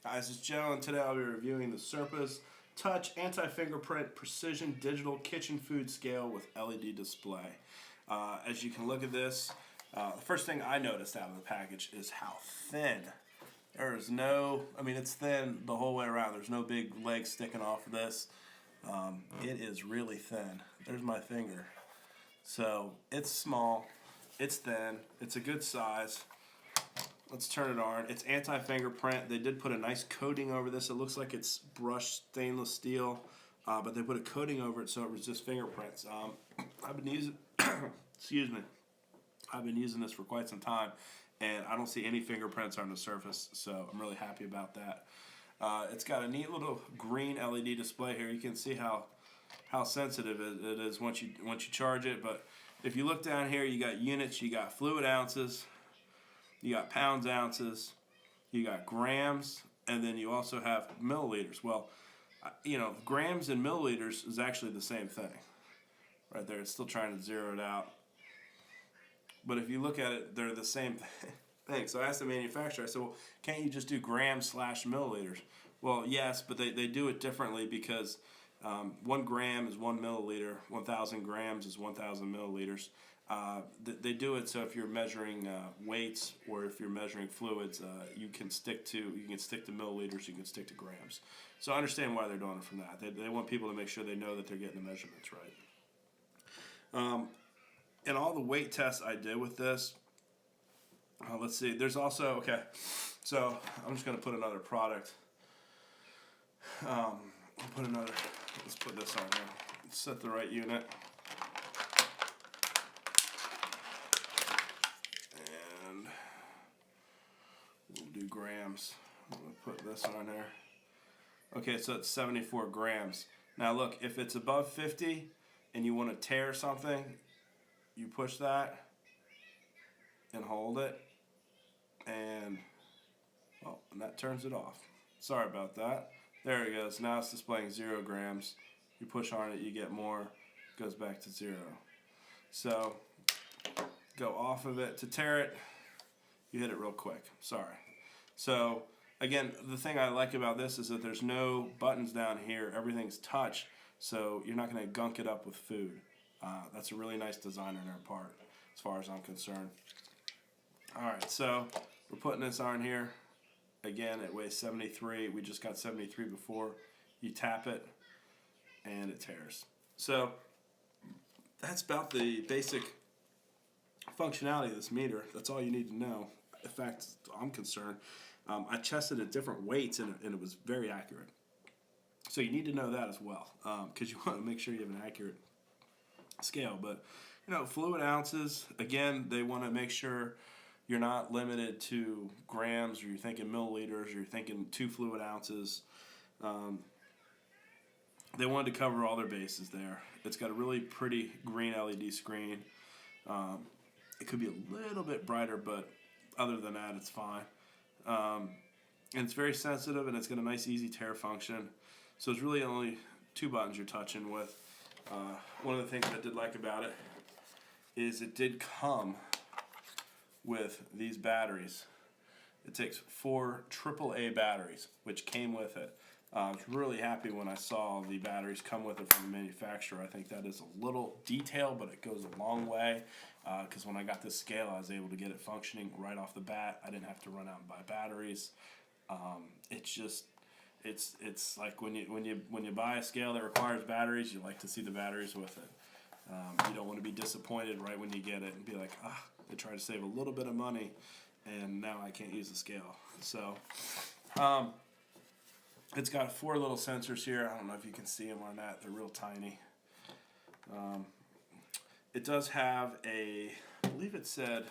Guys, it's Joe, and today I'll be reviewing the Surpahs Touch Anti-Fingerprint Precision Digital Kitchen Food Scale with LED display. As you can look at this, the first thing I noticed out of the package is how thin. There is no, it's thin the whole way around. There's no big legs sticking off of this. It is really thin. There's my finger. So it's small, it's thin, it's a good size. Let's turn it on. It's anti-fingerprint. They did put a nice coating over this. It looks like it's brushed stainless steel, but they put a coating over it so it resists fingerprints. I've been using, excuse me, I've been using this for quite some time, and I don't see any fingerprints on the surface, so I'm really happy about that. It's got a neat little green LED display here. You can see how sensitive it is once you charge it. But if you look down here, you got units, you got fluid ounces, you got pounds, ounces, you got grams, and then you also have milliliters. Well, grams and milliliters is actually the same thing. Right there, it's still trying to zero it out. But if you look at it, they're the same thing. So I asked the manufacturer, I said, well, can't you just do grams / milliliters? Well, yes, but they do it differently because 1 gram is 1 milliliter, 1,000 grams is 1,000 milliliters. They do it so if you're measuring weights or if you're measuring fluids, you can stick to milliliters, you can stick to grams. So I understand why they're doing it from that. They want people to make sure they know that they're getting the measurements right. And all the weight tests I did with this, let's see, there's also, okay, so I'm just going to put another product. Let's put this on here. Set the right unit. And we'll do grams. I'm going to put this on there. Okay, so it's 74 grams. Now look, if it's above 50 and you want to tear something, you push that and hold it, and that turns it off. Sorry about that. There it goes. Now it's displaying 0 grams. You push on it, you get more. It goes back to 0. So go off of it. To tear it, you hit it real quick. Sorry. So again, the thing I like about this is that there's no buttons down here. Everything's touch, so you're not going to gunk it up with food. That's a really nice design on their part, as far as I'm concerned. Alright, so we're putting this on here. Again, it weighs 73. We just got 73 before. You tap it, and it tears. So that's about the basic functionality of this meter. That's all you need to know. In fact, I'm concerned. I tested at different weights, and it was very accurate. So you need to know that as well, because you want to make sure you have an accurate scale. But fluid ounces, again, they want to make sure you're not limited to grams, or you're thinking milliliters, or you're thinking 2 fluid ounces. They wanted to cover all their bases there. It's got a really pretty green LED screen. It could be a little bit brighter, but other than that, it's fine. And it's very sensitive, and it's got a nice easy tear function. So it's really only 2 buttons you're touching with. One of the things I did like about it is it did come with these batteries. It takes 4 AAA batteries, which came with it. I was really happy when I saw the batteries come with it from the manufacturer. I think that is a little detail, but it goes a long way, because when I got this scale, I was able to get it functioning right off the bat. I didn't have to run out and buy batteries. It's like when you buy a scale that requires batteries, you like to see the batteries with it. You don't want to be disappointed right when you get it and be like, they tried to save a little bit of money, and now I can't use the scale. So it's got 4 little sensors here. I don't know if you can see them on that. They're real tiny. It does have I believe it said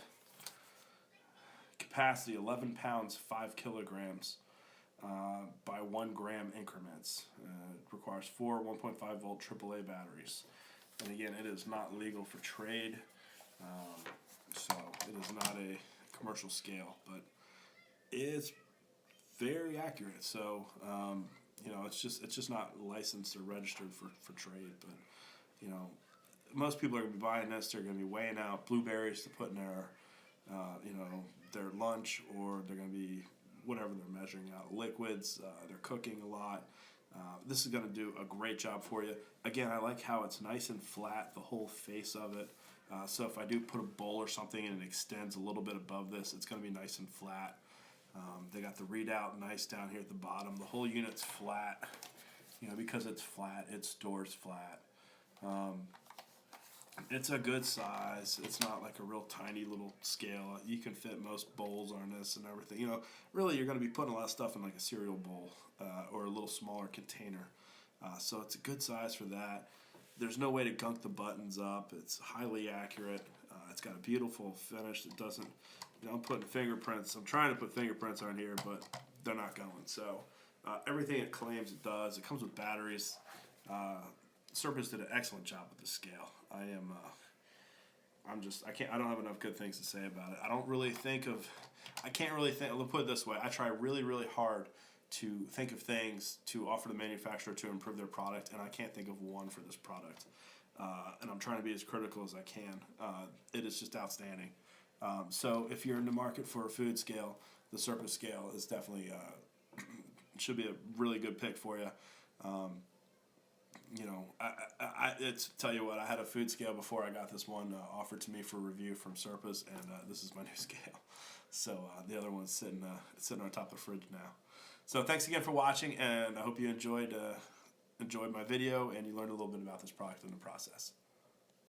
capacity 11 pounds, 5 kilograms by 1 gram increments. It requires 4 1.5 volt AAA batteries. And again, it is not legal for trade, so it is not a commercial scale, but it's very accurate. So it's just not licensed or registered for trade. But most people are going to be buying this. They're going to be weighing out blueberries to put in their lunch, or they're going to be whatever they're measuring out, liquids, they're cooking a lot. This is going to do a great job for you. Again, I like how it's nice and flat, the whole face of it. So if I do put a bowl or something and it extends a little bit above this, it's going to be nice and flat. They got the readout nice down here at the bottom. The whole unit's flat. You know, because it's flat, it stores flat. It's a good size. It's not like a real tiny little scale. You can fit most bowls on this and everything. You know, really you're going to be putting a lot of stuff in like a cereal bowl or a little smaller container. So it's a good size for that. There's no way to gunk the buttons up. It's highly accurate. It's got a beautiful finish that doesn't, you know, I'm putting fingerprints. I'm trying to put fingerprints on here, but they're not going. So everything it claims it does. It comes with batteries. Surpahs did an excellent job with the scale. I don't have enough good things to say about it. I can't really think, let's put it this way, I try really, really hard to think of things to offer the manufacturer to improve their product, and I can't think of one for this product. And I'm trying to be as critical as I can. It is just outstanding. So if you're in the market for a food scale, the Surpahs scale is definitely, should be a really good pick for you. You know, tell you what, I had a food scale before I got this one offered to me for review from Surpahs, and this is my new scale. So the other one's sitting on top of the fridge now. So thanks again for watching, and I hope you enjoyed my video and you learned a little bit about this product in the process.